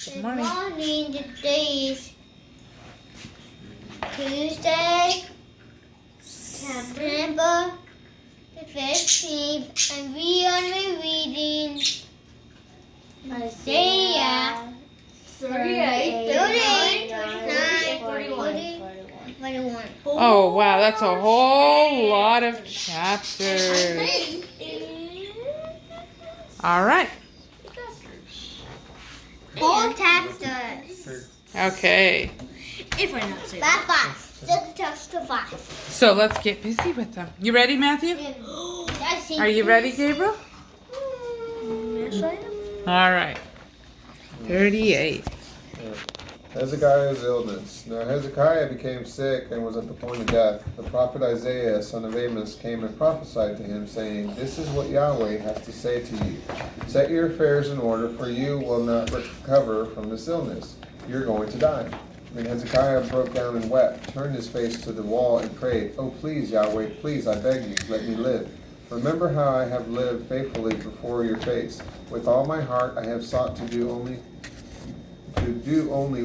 Good morning. Today is Tuesday, September the 15th, and we are reading Isaiah 38, 39, 41. Oh, wow, that's a whole lot of chapters. All right. Whole chapters. Okay. If I not say By 5. 6 chapters to 5. So let's get busy with them. You ready, Matthew? Are you ready, Gabriel? Yes, I am. All right. 38. Hezekiah's illness. Now Hezekiah became sick and was at the point of death. The prophet Isaiah, son of Amos, came and prophesied to him, saying, "This is what Yahweh has to say to you. Set your affairs in order, for you will not recover from this illness. You're going to die." Then Hezekiah broke down and wept, turned his face to the wall, and prayed, "Oh, please, Yahweh, please, I beg you, let me live. Remember how I have lived faithfully before your face. With all my heart I have sought to do only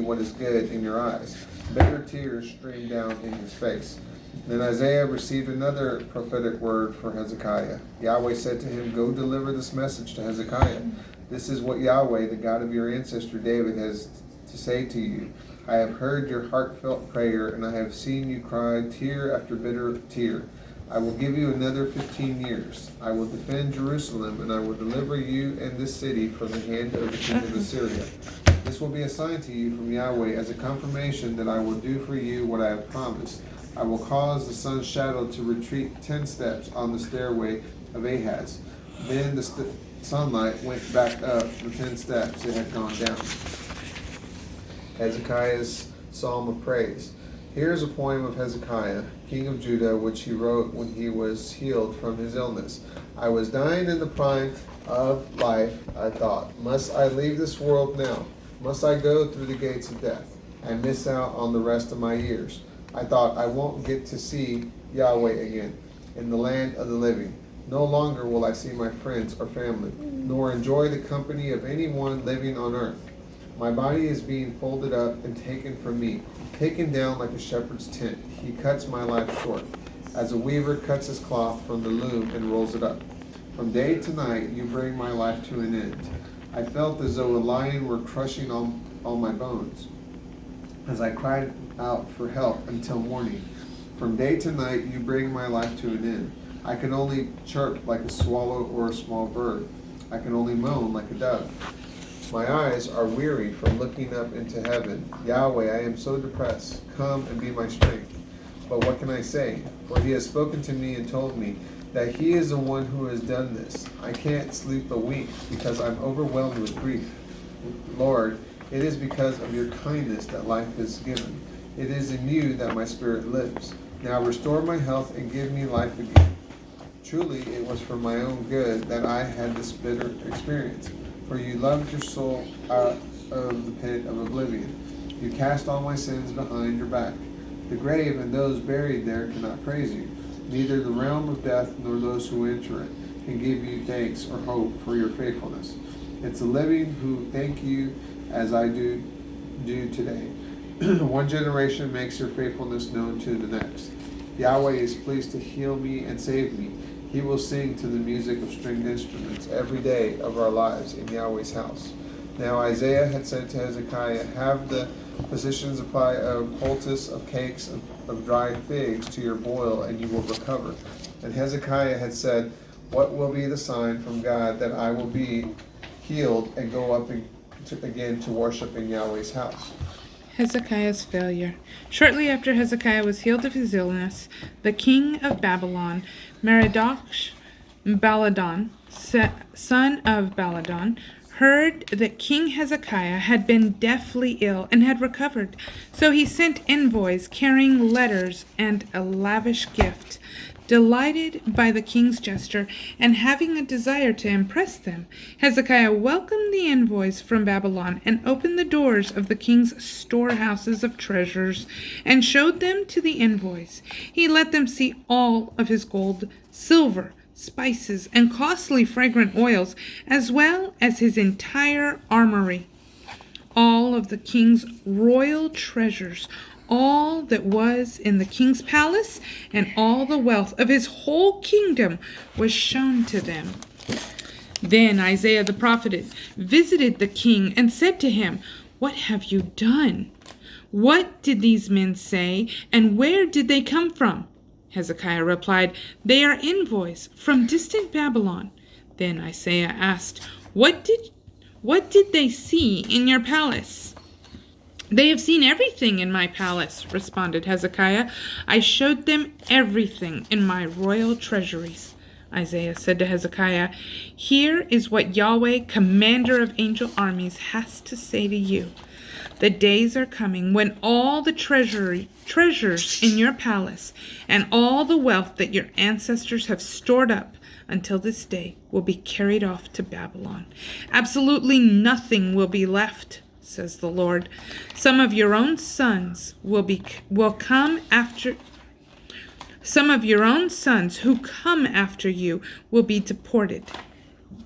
what is good in your eyes." Bitter tears streamed down in his face. Then Isaiah received another prophetic word for Hezekiah. Yahweh said to him, "Go deliver this message to Hezekiah. This is what Yahweh, the God of your ancestor David, has to say to you. I have heard your heartfelt prayer, and I have seen you cry tear after bitter tear. I will give you another 15 years. I will defend Jerusalem, and I will deliver you and this city from the hand of the king of Assyria. This will be a sign to you from Yahweh as a confirmation that I will do for you what I have promised. I will cause the sun's shadow to retreat 10 steps on the stairway of Ahaz. Then the sunlight went back up the 10 steps it had gone down." Hezekiah's Psalm of Praise. Here is a poem of Hezekiah, king of Judah, which he wrote when he was healed from his illness. "I was dying in the prime of life. I thought, must I leave this world now? Must I go through the gates of death and miss out on the rest of my years? I thought, I won't get to see Yahweh again in the land of the living. No longer will I see my friends or family, nor enjoy the company of anyone living on earth. My body is being folded up and taken from me, taken down like a shepherd's tent. He cuts my life short, as a weaver cuts his cloth from the loom and rolls it up. From day to night you bring my life to an end. I felt as though a lion were crushing all my bones, as I cried out for help until morning. From day to night you bring my life to an end. I can only chirp like a swallow or a small bird. I can only moan like a dove. My eyes are weary from looking up into heaven. Yahweh, I am so depressed. Come and be my strength." But what can I say? For he has spoken to me and told me that he is the one who has done this. I can't sleep a wink because I'm overwhelmed with grief. Lord, it is because of your kindness that life is given. It is in you that my spirit lives. Now restore my health and give me life again. Truly, it was for my own good that I had this bitter experience. For you loved your soul out of the pit of oblivion. You cast all my sins behind your back. The grave and those buried there cannot praise you. Neither the realm of death nor those who enter it can give you thanks or hope for your faithfulness. It's the living who thank you as I do today. One generation makes your faithfulness known to the next. Yahweh is pleased to heal me and save me. He will sing to the music of stringed instruments every day of our lives in Yahweh's house. Now Isaiah had said to Hezekiah, "Have the physicians apply a poultice of cakes of dried figs to your boil, and you will recover." And Hezekiah had said, "What will be the sign from God that I will be healed and go up again to worship in Yahweh's house?" Hezekiah's failure. Shortly after Hezekiah was healed of his illness, the king of Babylon, Merodach-Baladan, son of Baladan, heard that King Hezekiah had been deathly ill and had recovered. So he sent envoys carrying letters and a lavish gift. Delighted by the king's gesture and having a desire to impress them, Hezekiah welcomed the envoys from Babylon and opened the doors of the king's storehouses of treasures and showed them to the envoys. He let them see all of his gold, silver, spices, and costly fragrant oils, as well as his entire armory. All of the king's royal treasures, all that was in the king's palace, and all the wealth of his whole kingdom was shown to them. Then Isaiah the prophet visited the king and said to him, "What have you done? What did these men say, and where did they come from?" Hezekiah replied, "They are envoys from distant Babylon." Then Isaiah asked, What did they see in your palace?" "They have seen everything in my palace," responded Hezekiah. "I showed them everything in my royal treasuries." Isaiah said to Hezekiah, "Here is what Yahweh, commander of angel armies, has to say to you. The days are coming when all the treasures in your palace and all the wealth that your ancestors have stored up until this day will be carried off to Babylon. Absolutely nothing will be left, says the Lord. Some of your own sons who come after you will be deported,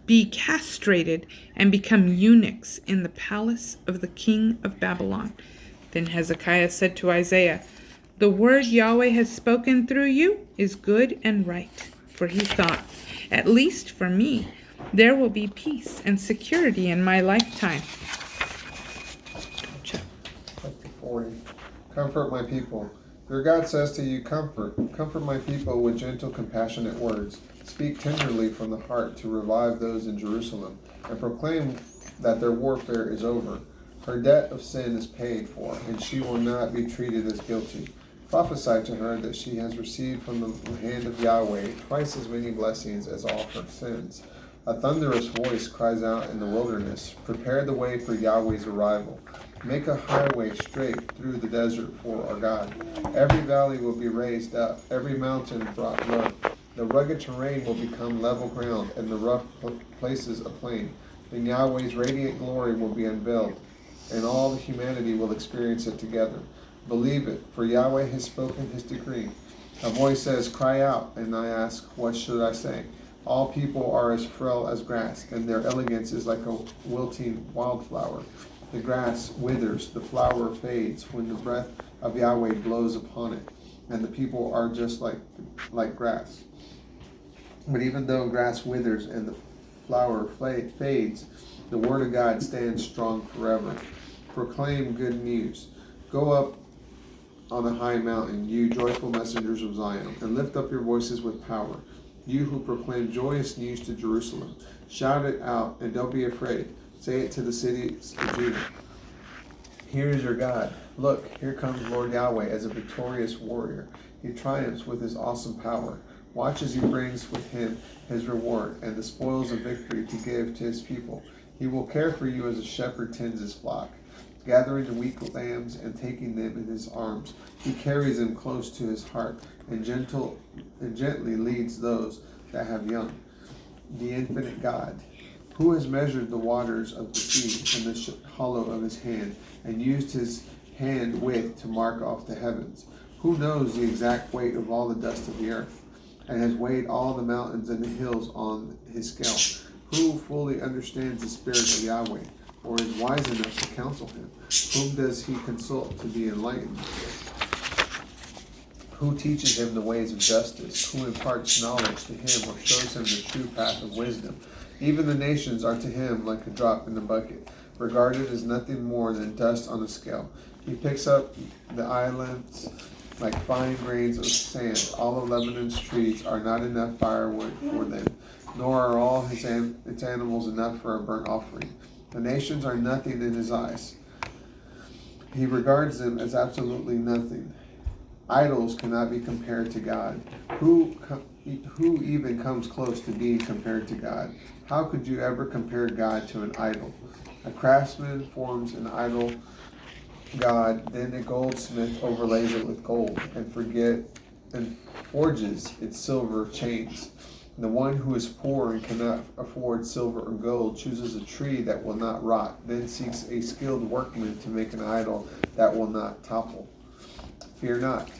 be castrated, and become eunuchs in the palace of the king of Babylon." Then Hezekiah said to Isaiah, "The word Yahweh has spoken through you is good and right." For he thought, "At least for me, there will be peace and security in my lifetime." Chapter 40. Comfort my people. Your God says to you, Comfort my people with gentle, compassionate words. Speak tenderly from the heart to revive those in Jerusalem, and proclaim that their warfare is over. Her debt of sin is paid for, and she will not be treated as guilty. Prophesy to her that she has received from the hand of Yahweh twice as many blessings as all her sins. A thunderous voice cries out in the wilderness, "Prepare the way for Yahweh's arrival. Make a highway straight through the desert for our God. Every valley will be raised up, every mountain brought low. The rugged terrain will become level ground, and the rough places a plain. Then Yahweh's radiant glory will be unveiled, and all the humanity will experience it together. Believe it, for Yahweh has spoken his decree." A voice says, "Cry out," and I ask, what should I say? All people are as frail as grass, and their elegance is like a wilting wildflower. The grass withers, the flower fades when the breath of Yahweh blows upon it, and the people are just like grass. But even though grass withers and the flower fades, the word of God stands strong forever. Proclaim good news. Go up on a high mountain, you joyful messengers of Zion, and lift up your voices with power. You who proclaim joyous news to Jerusalem, shout it out and don't be afraid. Say it to the cities of Judah. Here is your God. Look, here comes Lord Yahweh as a victorious warrior. He triumphs with his awesome power. Watch as he brings with him his reward and the spoils of victory to give to his people. He will care for you as a shepherd tends his flock, gathering the weak lambs and taking them in his arms. He carries them close to his heart and gently leads those that have young. The infinite God, who has measured the waters of the sea in the hollow of his hand and used his hand width to mark off the heavens, who knows the exact weight of all the dust of the earth and has weighed all the mountains and the hills on his scale, who fully understands the spirit of Yahweh, or is wise enough to counsel him? Whom does he consult to be enlightened? Who teaches him the ways of justice? Who imparts knowledge to him or shows him the true path of wisdom? Even the nations are to him like a drop in the bucket, regarded as nothing more than dust on a scale. He picks up the islands like fine grains of sand. All of Lebanon's trees are not enough firewood for them, nor are all its animals enough for a burnt offering. The nations are nothing in his eyes. He regards them as absolutely nothing. Idols cannot be compared to God. Who even comes close to being compared to God? How could you ever compare God to an idol? A craftsman forms an idol god, then a goldsmith overlays it with gold and forges its silver chains. The one who is poor and cannot afford silver or gold chooses a tree that will not rot, then seeks a skilled workman to make an idol that will not topple. Fear not.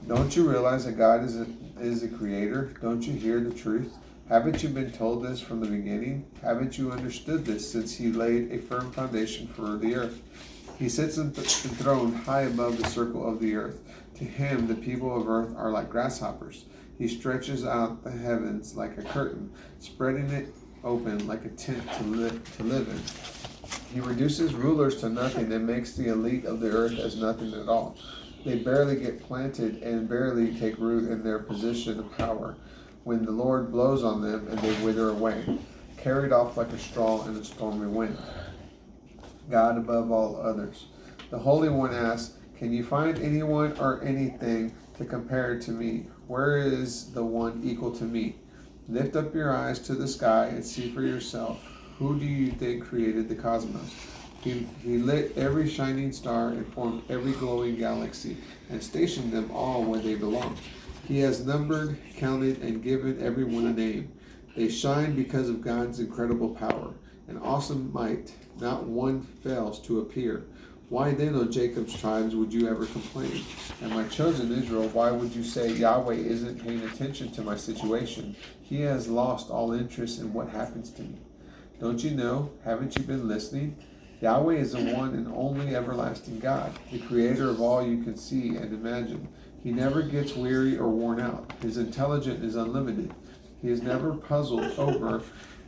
Don't you realize that God is a creator? Don't you hear the truth? Haven't you been told this from the beginning? Haven't you understood this since he laid a firm foundation for the earth? He sits enthroned high above the circle of the earth. To him the people of earth are like grasshoppers. He stretches out the heavens like a curtain, spreading it open like a tent to live in. He reduces rulers to nothing and makes the elite of the earth as nothing at all. They barely get planted and barely take root in their position of power, when the Lord blows on them and they wither away, carried off like a straw in a stormy wind. God above all others. The Holy One asks, can you find anyone or anything to compare to me? Where is the one equal to me? Lift up your eyes to the sky and see for yourself. Who do you think created the cosmos? He lit every shining star and formed every glowing galaxy and stationed them all where they belong. He has numbered, counted, and given everyone a name. They shine because of God's incredible power and awesome might. Not one fails to appear. Why then, O Jacob's tribes, would you ever complain? And my chosen Israel, why would you say Yahweh isn't paying attention to my situation? He has lost all interest in what happens to me. Don't you know? Haven't you been listening? Yahweh is the one and only everlasting God, the creator of all you can see and imagine. He never gets weary or worn out. His intelligence is unlimited. He is never puzzled over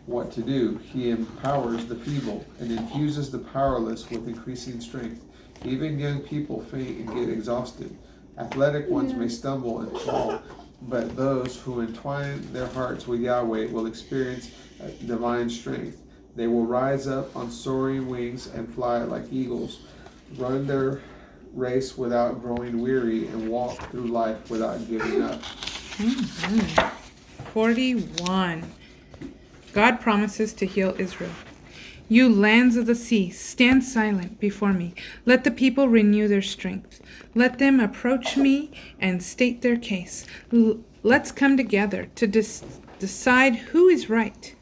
what to do. He empowers the feeble and infuses the powerless with increasing strength. Even young people faint and get exhausted. Athletic ones may stumble and fall, but those who entwine their hearts with Yahweh will experience divine strength. They will rise up on soaring wings and fly like eagles, run their race without growing weary, and walk through life without giving up. 41. God promises to heal Israel. You lands of the sea, stand silent before me. Let the people renew their strength. Let them approach me and state their case. Let's come together to decide who is right.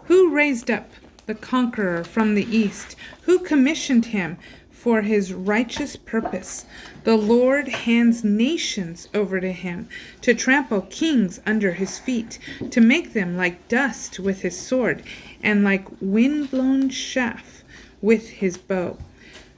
Who raised up the conqueror from the east? Who commissioned him for his righteous purpose? The Lord hands nations over to him, to trample kings under his feet, to make them like dust with his sword, and like wind-blown chaff with his bow.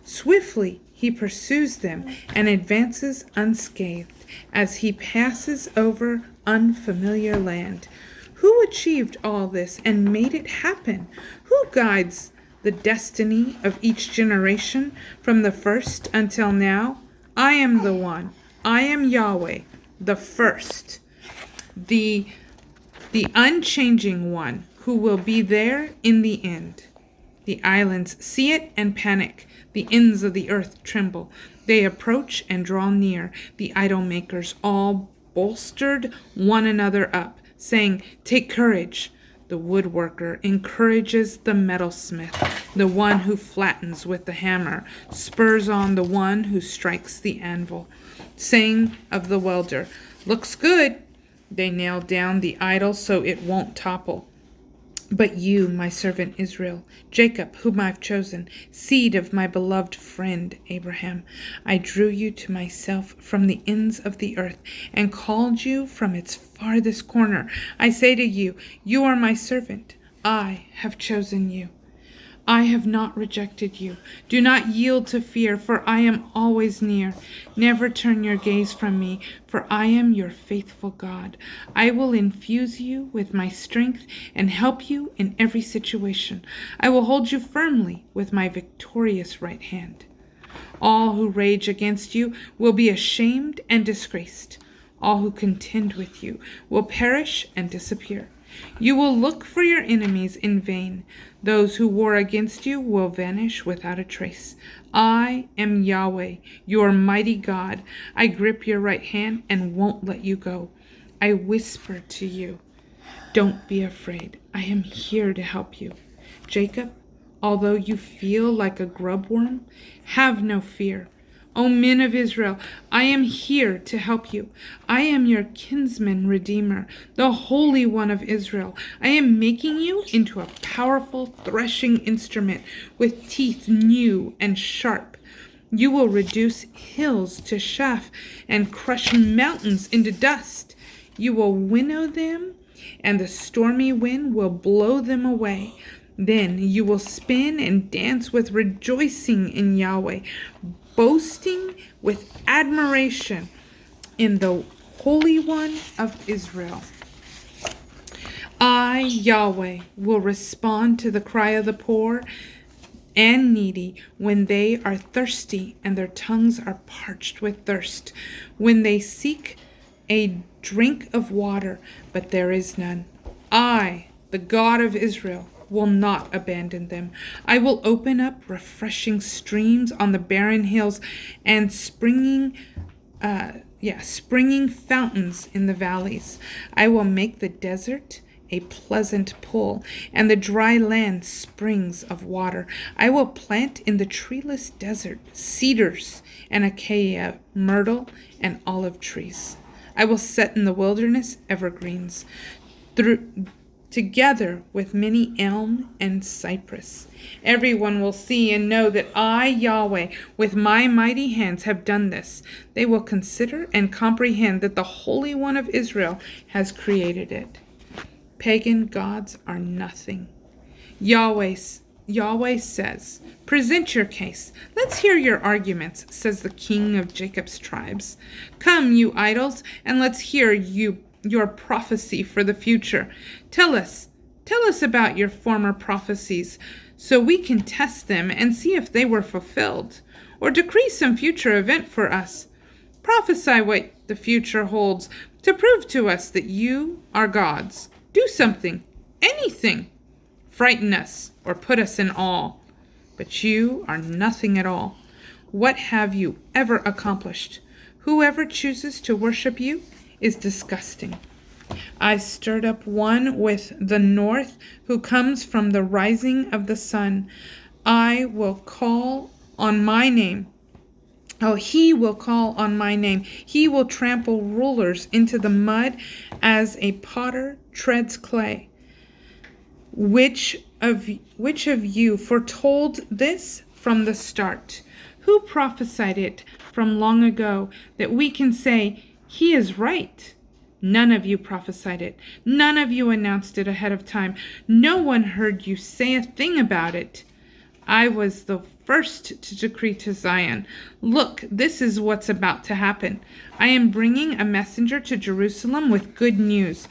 Swiftly he pursues them and advances unscathed as he passes over unfamiliar land. Who achieved all this and made it happen? Who guides the destiny of each generation from the first until now? I am the one. I am Yahweh, the first, the unchanging one who will be there in the end. The islands see it and panic. The ends of the earth tremble. They approach and draw near. The idol makers all bolstered one another up, saying, take courage. The woodworker encourages the metalsmith. The one who flattens with the hammer spurs on the one who strikes the anvil, saying of the welder, looks good. They nail down the idol so it won't topple. But you, my servant Israel, Jacob, whom I've chosen, seed of my beloved friend Abraham, I drew you to myself from the ends of the earth and called you from its farthest corner. I say to you, you are my servant. I have chosen you. I have not rejected you. Do not yield to fear, for I am always near. Never turn your gaze from me, for I am your faithful God. I will infuse you with my strength and help you in every situation. I will hold you firmly with my victorious right hand. All who rage against you will be ashamed and disgraced. All who contend with you will perish and disappear. You will look for your enemies in vain. Those who war against you will vanish without a trace. I am Yahweh, your mighty God. I grip your right hand and won't let you go. I whisper to you, don't be afraid. I am here to help you. Jacob, although you feel like a grubworm, have no fear. O men of Israel, I am here to help you. I am your kinsman redeemer, the Holy One of Israel. I am making you into a powerful threshing instrument with teeth new and sharp. You will reduce hills to chaff and crush mountains into dust. You will winnow them, and the stormy wind will blow them away. Then you will spin and dance with rejoicing in Yahweh, boasting with admiration in the Holy One of Israel. I, Yahweh, will respond to the cry of the poor and needy when they are thirsty and their tongues are parched with thirst, when they seek a drink of water, but there is none. I, the God of Israel, will not abandon them. I will open up refreshing streams on the barren hills and springing fountains in the valleys. I will make the desert a pleasant pool, and the dry land springs of water. I will plant in the treeless desert cedars and acacia, myrtle and olive trees. I will set in the wilderness evergreens, together with many elm and cypress. Everyone will see and know that I, Yahweh, with my mighty hands have done this. They will consider and comprehend that the Holy One of Israel has created it. Pagan gods are nothing. Yahweh says, present your case. Let's hear your arguments, says the King of Jacob's tribes. Come, you idols, and let's hear your prophecy for the future. Tell us about your former prophecies, so we can test them and see if they were fulfilled, or decree some future event for us. Prophesy what the future holds to prove to us that you are gods. Do something, anything. Frighten us or put us in awe. But you are nothing at all. What have you ever accomplished? Whoever chooses to worship you is disgusting. I stirred up one with the north who comes from the rising of the sun. I will call on my name. Oh, he will call on my name. He will trample rulers into the mud as a potter treads clay. Which of you foretold this from the start? Who prophesied it from long ago that we can say, he is right? None of you prophesied it. None of you announced it ahead of time. No one heard you say a thing about it. I was the first to decree to Zion, look, this is what's about to happen. I am bringing a messenger to Jerusalem with good news.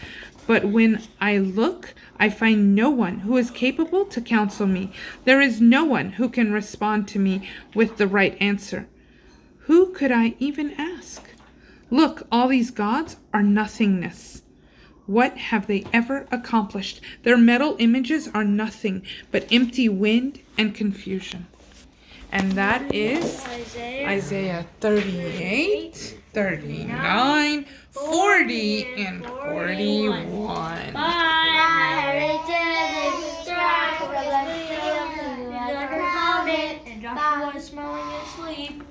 But when I look, I find no one who is capable to counsel me. There is no one who can respond to me with the right answer. Who could I even ask? Look, all these gods are nothingness. What have they ever accomplished? Their metal images are nothing but empty wind and confusion. And that is Isaiah 38, 39, 40, and 41. Bye. Bye. Comment and Joshua is smiling asleep.